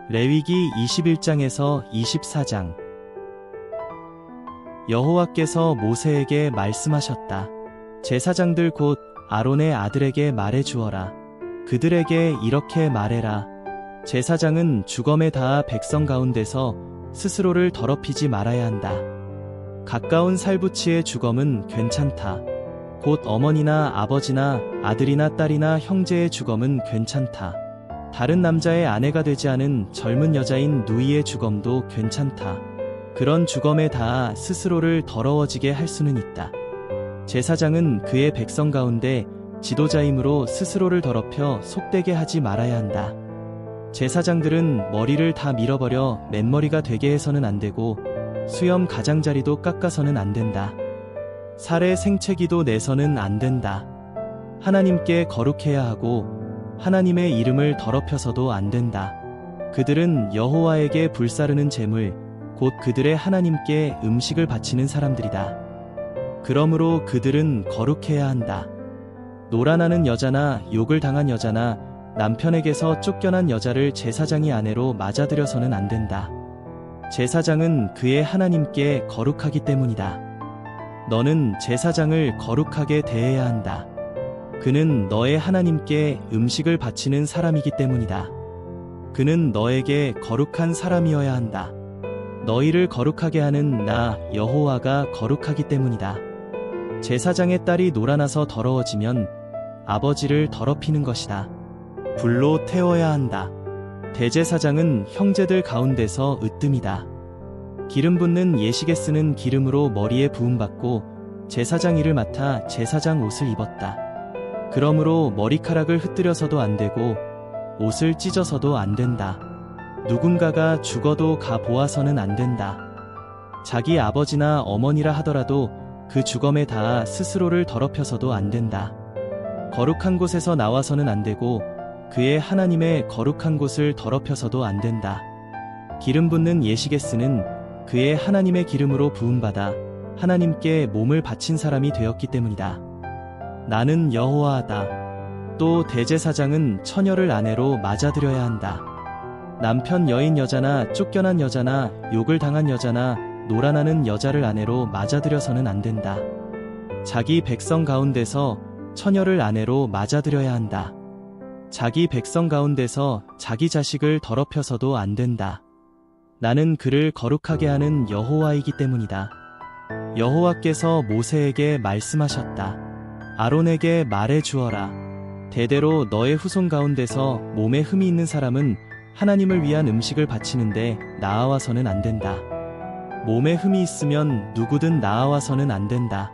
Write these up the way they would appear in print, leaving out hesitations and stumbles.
레위기 21장에서 24장. 여호와께서 모세에게 말씀하셨다. 제사장들 곧 아론의 아들에게 말해 주어라. 그들에게 이렇게 말해라. 제사장은 주검에 닿아 백성 가운데서 스스로를 더럽히지 말아야 한다. 가까운 살부치의 주검은 괜찮다. 곧 어머니나 아버지나 아들이나 딸이나 형제의 주검은 괜찮다. 다른 남자의 아내가 되지 않은 젊은 여자인 누이의 주검도 괜찮다. 그런 주검에 닿아 스스로를 더러워지게 할 수는 있다. 제사장은 그의 백성 가운데 지도자이므로 스스로를 더럽혀 속되게 하지 말아야 한다. 제사장들은 머리를 다 밀어버려 맨머리가 되게 해서는 안 되고 수염 가장자리도 깎아서는 안 된다. 살에 생채기도 내서는 안 된다. 하나님께 거룩해야 하고 하나님의 이름을 더럽혀서도 안 된다. 그들은 여호와에게 불사르는 제물, 곧 그들의 하나님께 음식을 바치는 사람들이다. 그러므로 그들은 거룩해야 한다. 노란하는 여자나 욕을 당한 여자나 남편에게서 쫓겨난 여자를 제사장이 아내로 맞아들여서는 안 된다. 제사장은 그의 하나님께 거룩하기 때문이다. 너는 제사장을 거룩하게 대해야 한다. 그는 너의 하나님께 음식을 바치는 사람이기 때문이다. 그는 너에게 거룩한 사람이어야 한다. 너희를 거룩하게 하는 나 여호와가 거룩하기 때문이다. 제사장의 딸이 노란아서 더러워지면 아버지를 더럽히는 것이다. 불로 태워야 한다. 대제사장은 형제들 가운데서 으뜸이다. 기름 붓는 예식에 쓰는 기름으로 머리에 부음받고 제사장 일을 맡아 제사장 옷을 입었다. 그러므로 머리카락을 흩뜨려서도 안 되고 옷을 찢어서도 안 된다. 누군가가 죽어도 가 보아서는 안 된다. 자기 아버지나 어머니라 하더라도 그 주검에 닿아 스스로를 더럽혀서도 안 된다. 거룩한 곳에서 나와서는 안 되고 그의 하나님의 거룩한 곳을 더럽혀서도 안 된다. 기름 붓는 예식에 쓰는 그의 하나님의 기름으로 부음받아 하나님께 몸을 바친 사람이 되었기 때문이다. 나는 여호와다. 또 대제사장은 처녀를 아내로 맞아들여야 한다. 남편 여인 여자나 쫓겨난 여자나 욕을 당한 여자나 노란하는 여자를 아내로 맞아들여서는 안 된다. 자기 백성 가운데서 처녀를 아내로 맞아들여야 한다. 자기 백성 가운데서 자기 자식을 더럽혀서도 안 된다. 나는 그를 거룩하게 하는 여호와이기 때문이다. 여호와께서 모세에게 말씀하셨다. 아론에게 말해 주어라. 대대로 너의 후손 가운데서 몸에 흠이 있는 사람은 하나님을 위한 음식을 바치는데 나아와서는 안 된다. 몸에 흠이 있으면 누구든 나아와서는 안 된다.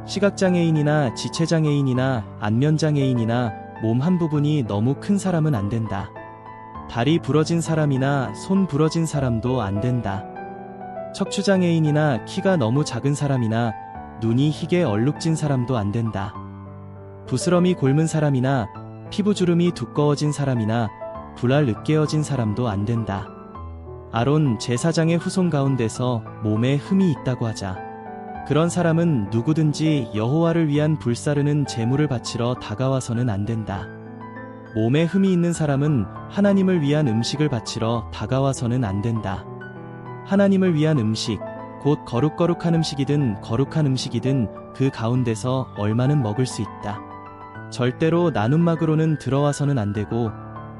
시각장애인이나 지체장애인이나 안면장애인이나 몸 한 부분이 너무 큰 사람은 안 된다. 다리 부러진 사람이나 손 부러진 사람도 안 된다. 척추장애인이나 키가 너무 작은 사람이나 눈이 희게 얼룩진 사람도 안 된다. 부스럼이 곪은 사람이나 피부주름이 두꺼워진 사람이나 불알 으깨어진 사람도 안 된다. 아론 제사장의 후손 가운데서 몸에 흠이 있다고 하자. 그런 사람은 누구든지 여호와를 위한 불사르는 제물을 바치러 다가와서는 안 된다. 몸에 흠이 있는 사람은 하나님을 위한 음식을 바치러 다가와서는 안 된다. 하나님을 위한 음식, 곧 거룩한 음식이든 거룩한 음식이든 그 가운데서 얼마는 먹을 수 있다. 절대로 나눔막으로는 들어와서는 안 되고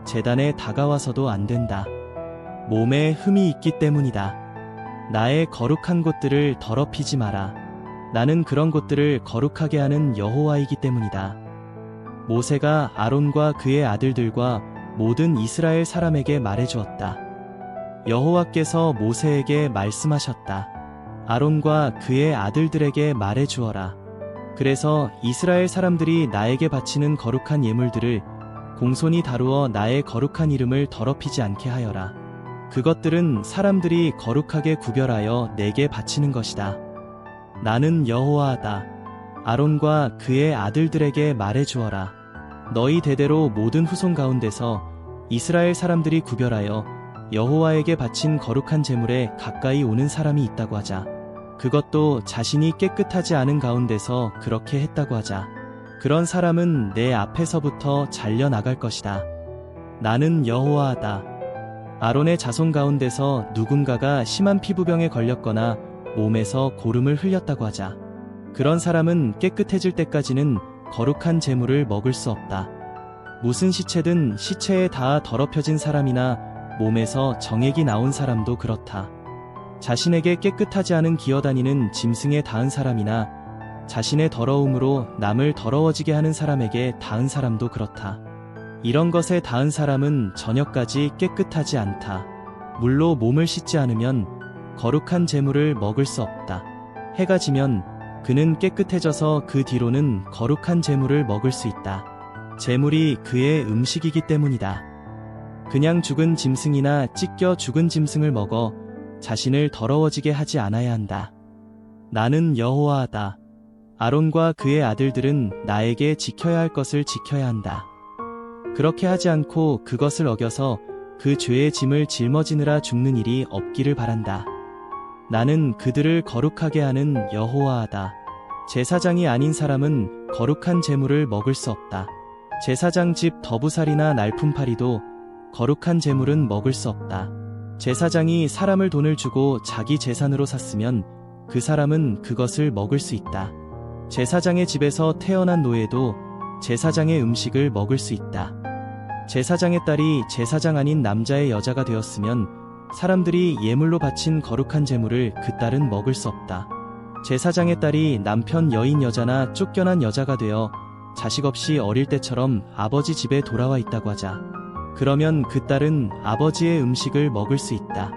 제단에 다가와서도 안 된다. 몸에 흠이 있기 때문이다. 나의 거룩한 곳들을 더럽히지 마라. 나는 그런 곳들을 거룩하게 하는 여호와이기 때문이다. 모세가 아론과 그의 아들들과 모든 이스라엘 사람에게 말해주었다. 여호와께서 모세에게 말씀하셨다. 아론과 그의 아들들에게 말해주어라. 그래서 이스라엘 사람들이 나에게 바치는 거룩한 예물들을 공손히 다루어 나의 거룩한 이름을 더럽히지 않게 하여라. 그것들은 사람들이 거룩하게 구별하여 내게 바치는 것이다. 나는 여호와다. 아론과 그의 아들들에게 말해주어라. 너희 대대로 모든 후손 가운데서 이스라엘 사람들이 구별하여 여호와에게 바친 거룩한 제물에 가까이 오는 사람이 있다고 하자. 그것도 자신이 깨끗하지 않은 가운데서 그렇게 했다고 하자. 그런 사람은 내 앞에서부터 잘려나갈 것이다. 나는 여호와다. 아론의 자손 가운데서 누군가가 심한 피부병에 걸렸거나 몸에서 고름을 흘렸다고 하자. 그런 사람은 깨끗해질 때까지는 거룩한 제물을 먹을 수 없다. 무슨 시체든 시체에 닿아 더럽혀진 사람이나 몸에서 정액이 나온 사람도 그렇다. 자신에게 깨끗하지 않은 기어다니는 짐승에 닿은 사람이나 자신의 더러움으로 남을 더러워지게 하는 사람에게 닿은 사람도 그렇다. 이런 것에 닿은 사람은 저녁까지 깨끗하지 않다. 물로 몸을 씻지 않으면 거룩한 제물을 먹을 수 없다. 해가 지면 그는 깨끗해져서 그 뒤로는 거룩한 제물을 먹을 수 있다. 제물이 그의 음식이기 때문이다. 그냥 죽은 짐승이나 찢겨 죽은 짐승을 먹어 자신을 더러워지게 하지 않아야 한다. 나는 여호와다. 아론과 그의 아들들은 나에게 지켜야 할 것을 지켜야 한다. 그렇게 하지 않고 그것을 어겨서 그 죄의 짐을 짊어지느라 죽는 일이 없기를 바란다. 나는 그들을 거룩하게 하는 여호와다. 제사장이 아닌 사람은 거룩한 제물을 먹을 수 없다. 제사장 집 더부살이나 날품파리도 거룩한 제물은 먹을 수 없다. 제사장이 사람을 돈을 주고 자기 재산으로 샀으면 그 사람은 그것을 먹을 수 있다. 제사장의 집에서 태어난 노예도 제사장의 음식을 먹을 수 있다. 제사장의 딸이 제사장 아닌 남자의 여자가 되었으면 사람들이 예물로 바친 거룩한 제물을 그 딸은 먹을 수 없다. 제사장의 딸이 남편 여인 여자나 쫓겨난 여자가 되어 자식 없이 어릴 때처럼 아버지 집에 돌아와 있다고 하자. 그러면 그 딸은 아버지의 음식을 먹을 수 있다.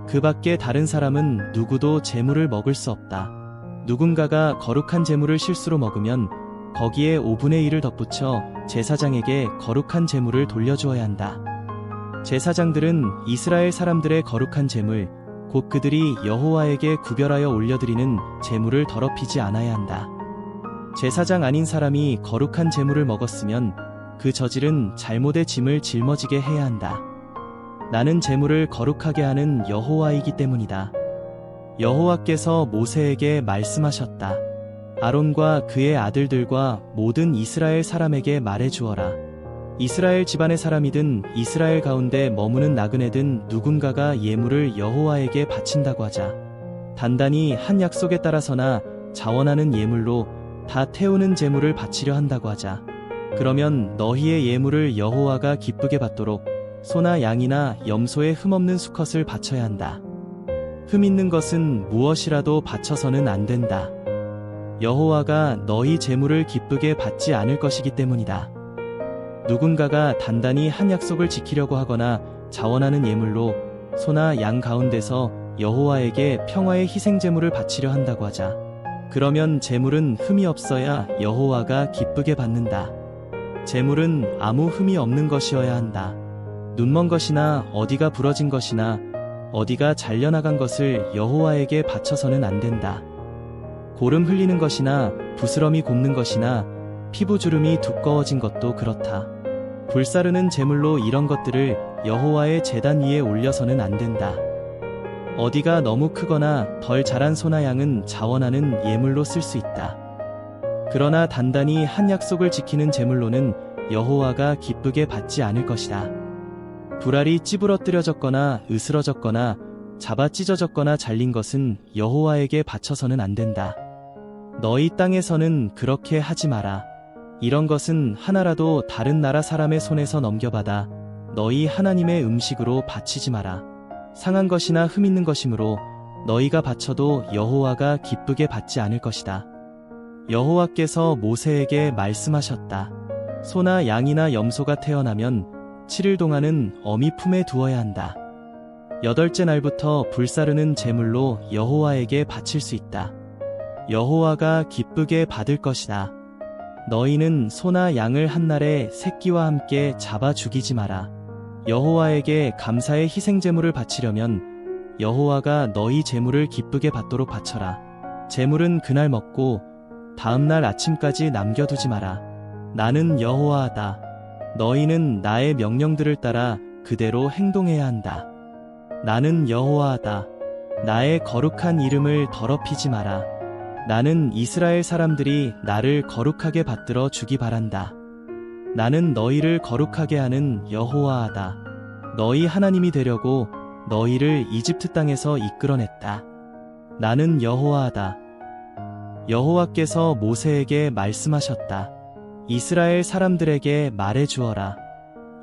그 밖에 다른 사람은 누구도 제물을 먹을 수 없다. 누군가가 거룩한 제물을 실수로 먹으면 거기에 5분의 1을 덧붙여 제사장에게 거룩한 제물을 돌려주어야 한다. 제사장들은 이스라엘 사람들의 거룩한 제물, 곧 그들이 여호와에게 구별하여 올려드리는 제물을 더럽히지 않아야 한다. 제사장 아닌 사람이 거룩한 제물을 먹었으면 그 저질은 잘못의 짐을 짊어지게 해야 한다. 나는 제물을 거룩하게 하는 여호와이기 때문이다. 여호와께서 모세에게 말씀하셨다. 아론과 그의 아들들과 모든 이스라엘 사람에게 말해 주어라. 이스라엘 집안의 사람이든 이스라엘 가운데 머무는 나그네든 누군가가 예물을 여호와에게 바친다고 하자. 단단히 한 약속에 따라서나 자원하는 예물로 다 태우는 제물을 바치려 한다고 하자. 그러면 너희의 예물을 여호와가 기쁘게 받도록 소나 양이나 염소의 흠없는 수컷을 바쳐야 한다. 흠 있는 것은 무엇이라도 바쳐서는 안 된다. 여호와가 너희 제물을 기쁘게 받지 않을 것이기 때문이다. 누군가가 단단히 한 약속을 지키려고 하거나 자원하는 예물로 소나 양 가운데서 여호와에게 평화의 희생 제물을 바치려 한다고 하자. 그러면 제물은 흠이 없어야 여호와가 기쁘게 받는다. 제물은 아무 흠이 없는 것이어야 한다. 눈먼 것이나 어디가 부러진 것이나 어디가 잘려나간 것을 여호와에게 바쳐서는 안 된다. 고름 흘리는 것이나 부스럼이 곱는 것이나 피부 주름이 두꺼워진 것도 그렇다. 불사르는 제물로 이런 것들을 여호와의 제단 위에 올려서는 안 된다. 어디가 너무 크거나 덜 자란 소나 양은 자원하는 예물로 쓸 수 있다. 그러나 단단히 한 약속을 지키는 제물로는 여호와가 기쁘게 받지 않을 것이다. 불알이 찌부러뜨려졌거나 으스러졌거나 잡아 찢어졌거나 잘린 것은 여호와에게 바쳐서는 안 된다. 너희 땅에서는 그렇게 하지 마라. 이런 것은 하나라도 다른 나라 사람의 손에서 넘겨받아 너희 하나님의 음식으로 바치지 마라. 상한 것이나 흠 있는 것이므로 너희가 바쳐도 여호와가 기쁘게 받지 않을 것이다. 여호와께서 모세에게 말씀하셨다. 소나 양이나 염소가 태어나면 7일 동안은 어미 품에 두어야 한다. 8째 날부터 불사르는 제물로 여호와에게 바칠 수 있다. 여호와가 기쁘게 받을 것이다. 너희는 소나 양을 한 날에 새끼와 함께 잡아 죽이지 마라. 여호와에게 감사의 희생 제물을 바치려면 여호와가 너희 제물을 기쁘게 받도록 바쳐라. 제물은 그날 먹고 다음 날 아침까지 남겨두지 마라. 나는 여호와다. 너희는 나의 명령들을 따라 그대로 행동해야 한다. 나는 여호와다. 나의 거룩한 이름을 더럽히지 마라. 나는 이스라엘 사람들이 나를 거룩하게 받들어 주기 바란다. 나는 너희를 거룩하게 하는 여호와다. 너희 하나님이 되려고 너희를 이집트 땅에서 이끌어냈다. 나는 여호와다. 여호와께서 모세에게 말씀하셨다. 이스라엘 사람들에게 말해 주어라.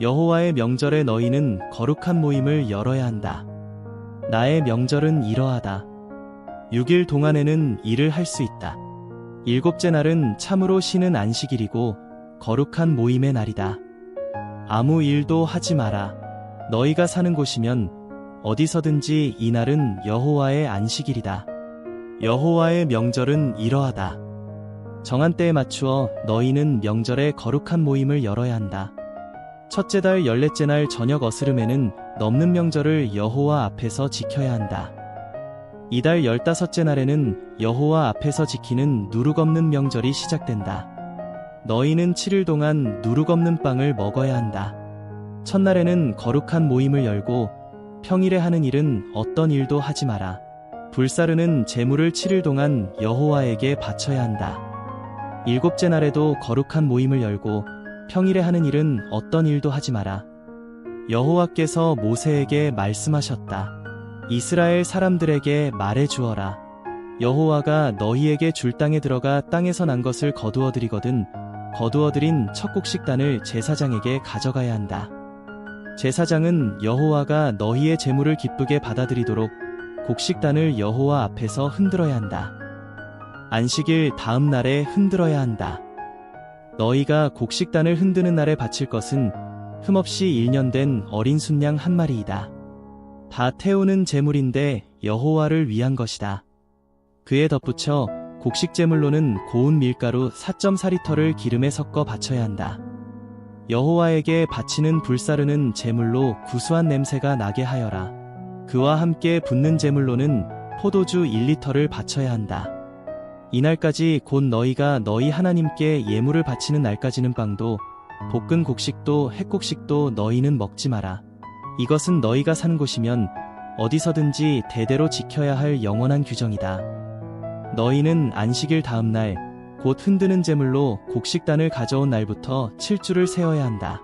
여호와의 명절에 너희는 거룩한 모임을 열어야 한다. 나의 명절은 이러하다. 6일 동안에는 일을 할 수 있다. 7째 날은 참으로 쉬는 안식일이고 거룩한 모임의 날이다. 아무 일도 하지 마라. 너희가 사는 곳이면 어디서든지 이 날은 여호와의 안식일이다. 여호와의 명절은 이러하다. 정한 때에 맞추어 너희는 명절에 거룩한 모임을 열어야 한다. 첫째 달 14째 날 저녁 어스름에는 넘는 명절을 여호와 앞에서 지켜야 한다. 이달 15째 날에는 여호와 앞에서 지키는 누룩 없는 명절이 시작된다. 너희는 7일 동안 누룩 없는 빵을 먹어야 한다. 첫날에는 거룩한 모임을 열고 평일에 하는 일은 어떤 일도 하지 마라. 불사르는 제물을 7일 동안 여호와에게 바쳐야 한다. 7째 날에도 거룩한 모임을 열고 평일에 하는 일은 어떤 일도 하지 마라. 여호와께서 모세에게 말씀하셨다. 이스라엘 사람들에게 말해 주어라. 여호와가 너희에게 줄 땅에 들어가 땅에서 난 것을 거두어들이거든 거두어들인 첫 곡식단을 제사장에게 가져가야 한다. 제사장은 여호와가 너희의 제물을 기쁘게 받아들이도록 곡식단을 여호와 앞에서 흔들어야 한다. 안식일 다음 날에 흔들어야 한다. 너희가 곡식단을 흔드는 날에 바칠 것은 흠없이 1년 된 어린 순양 한 마리이다. 다 태우는 제물인데 여호와를 위한 것이다. 그에 덧붙여 곡식 제물로는 고운 밀가루 4.4리터를 기름에 섞어 바쳐야 한다. 여호와에게 바치는 불사르는 제물로 구수한 냄새가 나게 하여라. 그와 함께 붓는 제물로는 포도주 1리터를 바쳐야 한다. 이날까지 곧 너희가 너희 하나님께 예물을 바치는 날까지는 빵도 볶은 곡식도 햇곡식도 너희는 먹지 마라. 이것은 너희가 사는 곳이면 어디서든지 대대로 지켜야 할 영원한 규정이다. 너희는 안식일 다음 날 곧 흔드는 제물로 곡식단을 가져온 날부터 7주를 세어야 한다.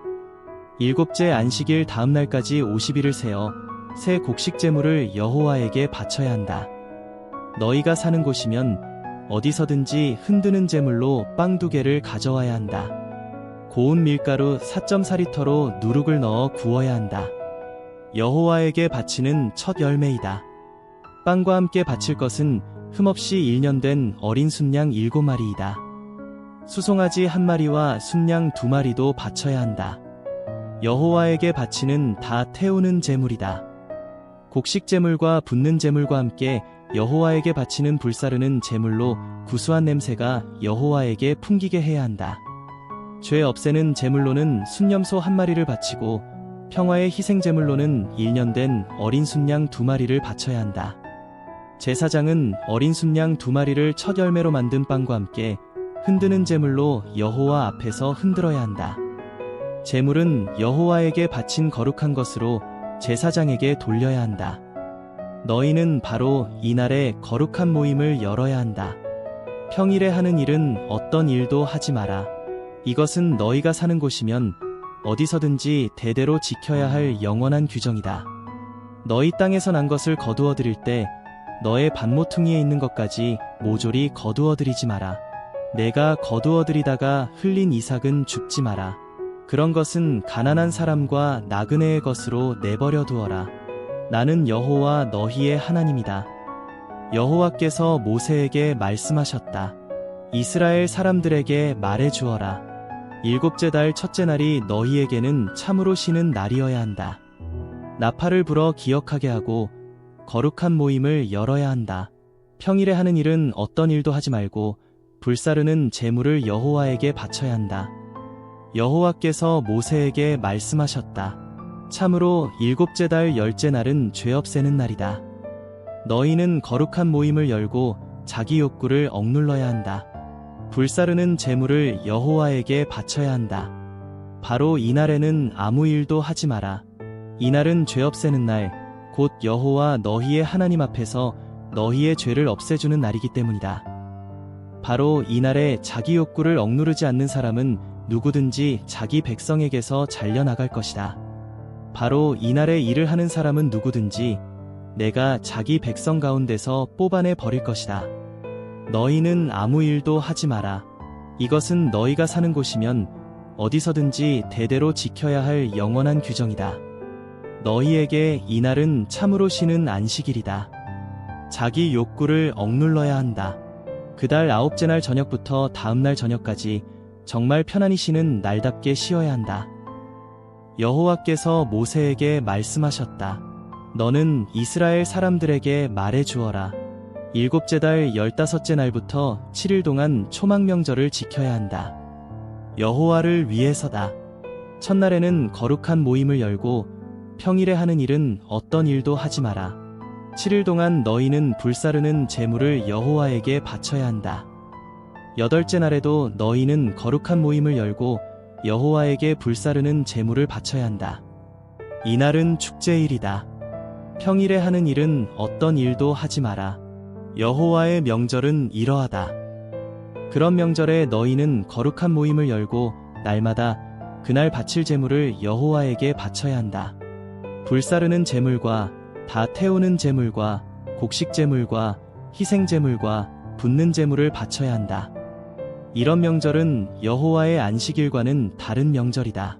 7째 안식일 다음 날까지 50일을 세어 새 곡식 제물을 여호와에게 바쳐야 한다. 너희가 사는 곳이면 어디서든지 흔드는 제물로 빵 2개를 가져와야 한다. 고운 밀가루 4.4리터로 누룩을 넣어 구워야 한다. 여호와에게 바치는 첫 열매이다. 빵과 함께 바칠 것은 흠없이 1년 된 어린 순양 7마리이다. 수송아지 1마리와 순양 2마리도 바쳐야 한다. 여호와에게 바치는 다 태우는 제물이다. 곡식 제물과 붓는 제물과 함께 여호와에게 바치는 불사르는 제물로 구수한 냄새가 여호와에게 풍기게 해야 한다. 죄 없애는 제물로는 순염소 1마리를 바치고 평화의 희생 제물로는 1년 된 어린 순양 2마리를 바쳐야 한다. 제사장은 어린 순양 2마리를 첫 열매로 만든 빵과 함께 흔드는 제물로 여호와 앞에서 흔들어야 한다. 제물은 여호와에게 바친 거룩한 것으로 제사장에게 돌려야 한다. 너희는 바로 이날에 거룩한 모임을 열어야 한다. 평일에 하는 일은 어떤 일도 하지 마라. 이것은 너희가 사는 곳이면 어디서든지 대대로 지켜야 할 영원한 규정이다. 너희 땅에서 난 것을 거두어 드릴 때 너의 밭모퉁이에 있는 것까지 모조리 거두어 드리지 마라. 내가 거두어 드리다가 흘린 이삭은 죽지 마라. 그런 것은 가난한 사람과 나그네의 것으로 내버려 두어라. 나는 여호와 너희의 하나님이다. 여호와께서 모세에게 말씀하셨다. 이스라엘 사람들에게 말해 주어라. 7째 달 첫째 날이 너희에게는 참으로 쉬는 날이어야 한다. 나팔을 불어 기억하게 하고 거룩한 모임을 열어야 한다. 평일에 하는 일은 어떤 일도 하지 말고 불사르는 제물을 여호와에게 바쳐야 한다. 여호와께서 모세에게 말씀하셨다. 참으로 7째 달 10째 날은 죄 없애는 날이다. 너희는 거룩한 모임을 열고 자기 욕구를 억눌러야 한다. 불사르는 제물을 여호와에게 바쳐야 한다. 바로 이날에는 아무 일도 하지 마라. 이날은 죄 없애는 날, 곧 여호와 너희의 하나님 앞에서 너희의 죄를 없애주는 날이기 때문이다. 바로 이날에 자기 욕구를 억누르지 않는 사람은 누구든지 자기 백성에게서 잘려나갈 것이다. 바로 이날에 일을 하는 사람은 누구든지 내가 자기 백성 가운데서 뽑아내 버릴 것이다. 너희는 아무 일도 하지 마라. 이것은 너희가 사는 곳이면 어디서든지 대대로 지켜야 할 영원한 규정이다. 너희에게 이날은 참으로 쉬는 안식일이다. 자기 욕구를 억눌러야 한다. 그달 9째 날 저녁부터 다음날 저녁까지 정말 편안히 쉬는 날답게 쉬어야 한다. 여호와께서 모세에게 말씀하셨다. 너는 이스라엘 사람들에게 말해 주어라. 7째 달 15째 날부터 7일 동안 초막명절을 지켜야 한다. 여호와를 위해서다. 첫날에는 거룩한 모임을 열고 평일에 하는 일은 어떤 일도 하지 마라. 7일 동안 너희는 불사르는 제물을 여호와에게 바쳐야 한다. 8째 날에도 너희는 거룩한 모임을 열고 여호와에게 불사르는 제물을 바쳐야 한다. 이날은 축제일이다. 평일에 하는 일은 어떤 일도 하지 마라. 여호와의 명절은 이러하다. 그런 명절에 너희는 거룩한 모임을 열고 날마다 그날 바칠 제물을 여호와에게 바쳐야 한다. 불사르는 제물과 다 태우는 제물과 곡식 제물과 희생 제물과 붓는 제물을 바쳐야 한다. 이런 명절은 여호와의 안식일과는 다른 명절이다.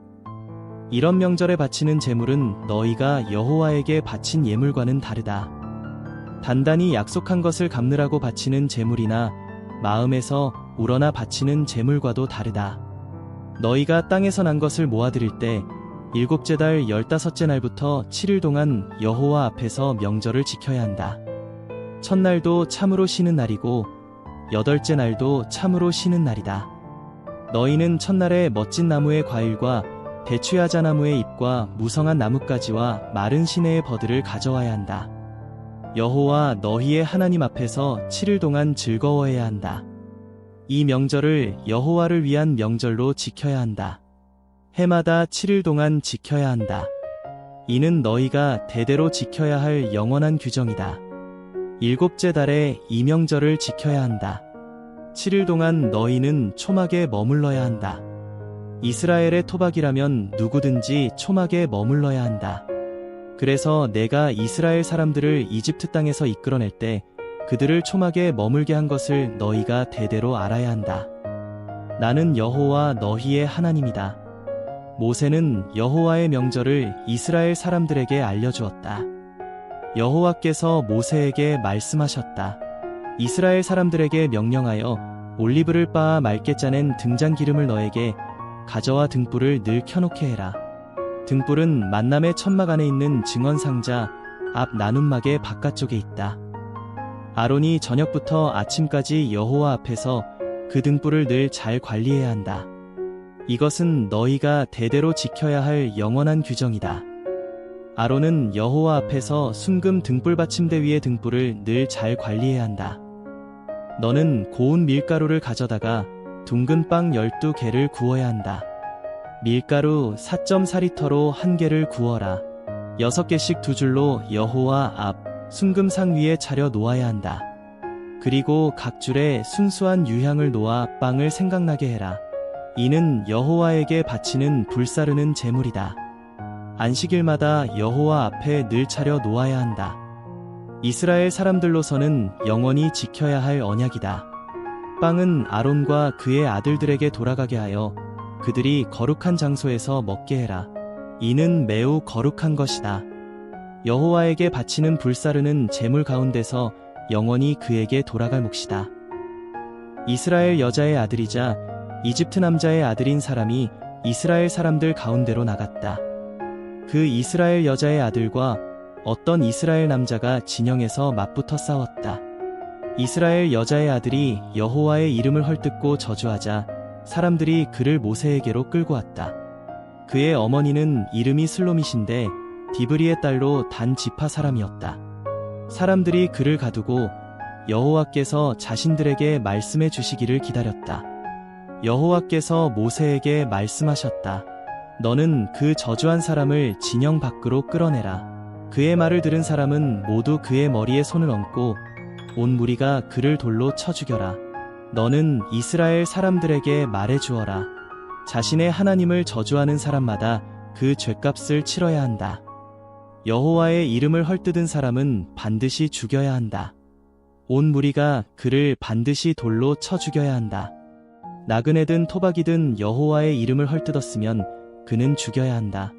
이런 명절에 바치는 제물은 너희가 여호와에게 바친 예물과는 다르다. 단단히 약속한 것을 갚느라고 바치는 제물이나 마음에서 우러나 바치는 제물과도 다르다. 너희가 땅에서 난 것을 모아드릴 때 7째 달 15째 날부터 7일 동안 여호와 앞에서 명절을 지켜야 한다. 첫날도 참으로 쉬는 날이고 8째 날도 참으로 쉬는 날이다. 너희는 첫날에 멋진 나무의 과일과 대추야자나무의 잎과 무성한 나뭇가지와 마른 시내의 버들을 가져와야 한다. 여호와 너희의 하나님 앞에서 7일 동안 즐거워해야 한다. 이 명절을 여호와를 위한 명절로 지켜야 한다. 해마다 7일 동안 지켜야 한다. 이는 너희가 대대로 지켜야 할 영원한 규정이다. 7째 달에 이 명절을 지켜야 한다. 7일 동안 너희는 초막에 머물러야 한다. 이스라엘의 토박이라면 누구든지 초막에 머물러야 한다. 그래서 내가 이스라엘 사람들을 이집트 땅에서 이끌어낼 때 그들을 초막에 머물게 한 것을 너희가 대대로 알아야 한다. 나는 여호와 너희의 하나님이다. 모세는 여호와의 명절을 이스라엘 사람들에게 알려주었다. 여호와께서 모세에게 말씀하셨다. 이스라엘 사람들에게 명령하여 올리브를 빻아 맑게 짜낸 등잔 기름을 너에게 가져와 등불을 늘 켜놓게 해라. 등불은 만남의 천막 안에 있는 증언상자 앞 나눔막의 바깥쪽에 있다. 아론이 저녁부터 아침까지 여호와 앞에서 그 등불을 늘 잘 관리해야 한다. 이것은 너희가 대대로 지켜야 할 영원한 규정이다. 아론은 여호와 앞에서 순금 등불 받침대 위의 등불을 늘 잘 관리해야 한다. 너는 고운 밀가루를 가져다가 둥근 빵 12개를 구워야 한다. 밀가루 4.4리터로 1개를 구워라. 6개씩 2줄로 여호와 앞 순금상 위에 차려 놓아야 한다. 그리고 각 줄에 순수한 유향을 놓아 빵을 생각나게 해라. 이는 여호와에게 바치는 불사르는 제물이다. 안식일마다 여호와 앞에 늘 차려 놓아야 한다. 이스라엘 사람들로서는 영원히 지켜야 할 언약이다. 빵은 아론과 그의 아들들에게 돌아가게 하여 그들이 거룩한 장소에서 먹게 해라. 이는 매우 거룩한 것이다. 여호와에게 바치는 불사르는 제물 가운데서 영원히 그에게 돌아갈 몫이다. 이스라엘 여자의 아들이자 이집트 남자의 아들인 사람이 이스라엘 사람들 가운데로 나갔다. 그 이스라엘 여자의 아들과 어떤 이스라엘 남자가 진영에서 맞붙어 싸웠다. 이스라엘 여자의 아들이 여호와의 이름을 헐뜯고 저주하자 사람들이 그를 모세에게로 끌고 왔다. 그의 어머니는 이름이 슬로밋인데 디브리의 딸로 단 지파 사람이었다. 사람들이 그를 가두고 여호와께서 자신들에게 말씀해 주시기를 기다렸다. 여호와께서 모세에게 말씀하셨다. 너는 그 저주한 사람을 진영 밖으로 끌어내라. 그의 말을 들은 사람은 모두 그의 머리에 손을 얹고 온 무리가 그를 돌로 쳐 죽여라. 너는 이스라엘 사람들에게 말해 주어라. 자신의 하나님을 저주하는 사람마다 그 죗값을 치러야 한다. 여호와의 이름을 헐뜯은 사람은 반드시 죽여야 한다. 온 무리가 그를 반드시 돌로 쳐 죽여야 한다. 나그네든 토박이든 여호와의 이름을 헐뜯었으면 그는 죽여야 한다.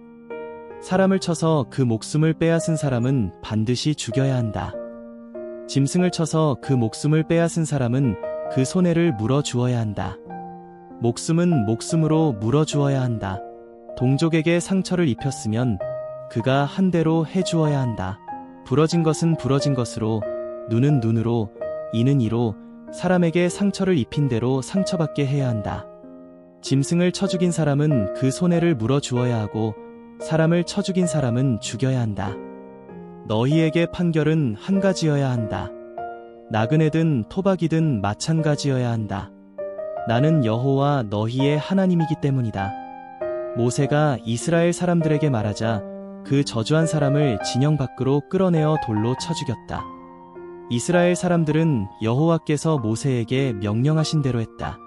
사람을 쳐서 그 목숨을 빼앗은 사람은 반드시 죽여야 한다. 짐승을 쳐서 그 목숨을 빼앗은 사람은 그 손해를 물어 주어야 한다. 목숨은 목숨으로 물어 주어야 한다. 동족에게 상처를 입혔으면 그가 한 대로 해 주어야 한다. 부러진 것은 부러진 것으로, 눈은 눈으로, 이는 이로 사람에게 상처를 입힌 대로 상처받게 해야 한다. 짐승을 쳐 죽인 사람은 그 손해를 물어 주어야 하고 사람을 쳐 죽인 사람은 죽여야 한다. 너희에게 판결은 한 가지여야 한다. 나그네든 토박이든 마찬가지여야 한다. 나는 여호와 너희의 하나님이기 때문이다. 모세가 이스라엘 사람들에게 말하자 그 저주한 사람을 진영 밖으로 끌어내어 돌로 쳐 죽였다. 이스라엘 사람들은 여호와께서 모세에게 명령하신 대로 했다.